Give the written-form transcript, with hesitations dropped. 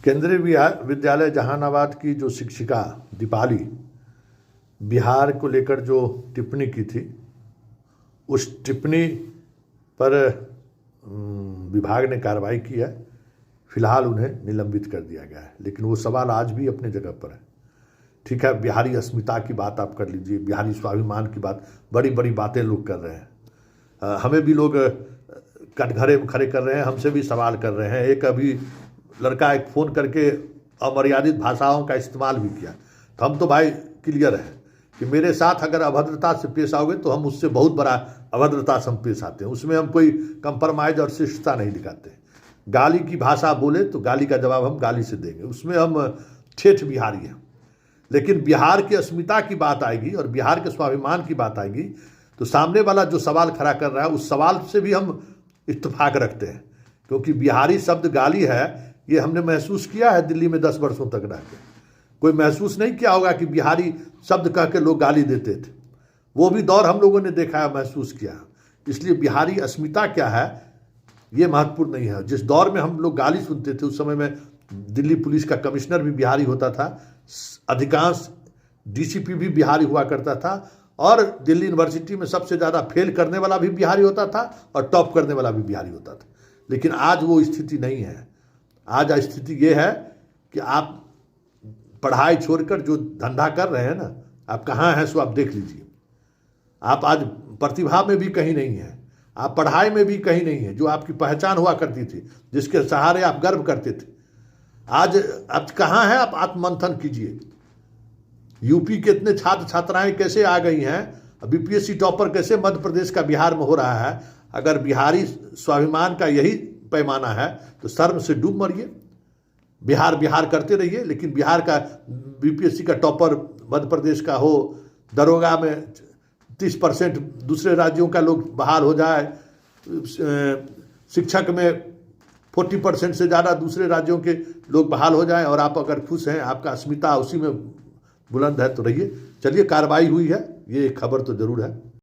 केंद्रीय विद्यालय जहानाबाद की जो शिक्षिका दीपाली बिहार को लेकर जो टिप्पणी की थी, उस टिप्पणी पर विभाग ने कार्रवाई की है। फिलहाल उन्हें निलंबित कर दिया गया है, लेकिन वो सवाल आज भी अपने जगह पर है। ठीक है, बिहारी अस्मिता की बात आप कर लीजिए, बिहारी स्वाभिमान की बात, बड़ी बड़ी बातें लोग कर रहे हैं। हमें भी लोग कटघरे में खड़े कर रहे हैं, हमसे भी सवाल कर रहे हैं। एक अभी लड़का एक फ़ोन करके अमर्यादित भाषाओं का इस्तेमाल भी किया। तो हम तो भाई क्लियर है कि मेरे साथ अगर अभद्रता से पेश आओगे तो हम उससे बहुत बड़ा अभद्रता से हम पेश आते हैं। उसमें हम कोई कंप्रोमाइज़ और शिष्टता नहीं दिखाते। गाली की भाषा बोले तो गाली का जवाब हम गाली से देंगे, उसमें हम ठेठ बिहारी हैं। लेकिन बिहार की अस्मिता की बात आएगी और बिहार के स्वाभिमान की बात आएगी तो सामने वाला जो सवाल खड़ा कर रहा है उस सवाल से भी हम इत्तेफाक रखते हैं, क्योंकि बिहारी शब्द गाली है। ये हमने महसूस किया है दिल्ली में 10 वर्षों तक रह के। कोई महसूस नहीं किया होगा कि बिहारी शब्द कह के लोग गाली देते थे। वो भी दौर हम लोगों ने देखा है, महसूस किया। इसलिए बिहारी अस्मिता क्या है ये महत्वपूर्ण नहीं है। जिस दौर में हम लोग गाली सुनते थे उस समय में दिल्ली पुलिस का कमिश्नर भी बिहारी होता था, अधिकांश डीसीपी भी बिहारी हुआ करता था, और दिल्ली यूनिवर्सिटी में सबसे ज़्यादा फेल करने वाला भी बिहारी होता था और टॉप करने वाला भी बिहारी होता था। लेकिन आज वो स्थिति नहीं है। आज स्थिति ये है कि आप पढ़ाई छोड़कर जो धंधा कर रहे हैं ना, आप कहाँ हैं सो आप देख लीजिए। आप आज प्रतिभा में भी कहीं नहीं है, आप पढ़ाई में भी कहीं नहीं है। जो आपकी पहचान हुआ करती थी, जिसके सहारे आप गर्व करते थे, आज आप कहाँ हैं? आप आत्ममंथन कीजिए। यूपी के इतने छात्र छात्राएं कैसे आ गई हैं, बीपीएससी टॉपर कैसे मध्य प्रदेश का बिहार में हो रहा है। अगर बिहारी स्वाभिमान का यही पैमाना है तो शर्म से डूब मरिए। बिहार बिहार करते रहिए, लेकिन बिहार का बीपीएससी का टॉपर मध्य प्रदेश का हो, दरोगा में 30% दूसरे राज्यों का लोग बहाल हो जाए, शिक्षक में 40% से ज़्यादा दूसरे राज्यों के लोग बहाल हो जाएं, और आप अगर खुश हैं, आपका अस्मिता उसी में बुलंद है तो रहिए। चलिए, कार्रवाई हुई है, ये खबर तो ज़रूर है।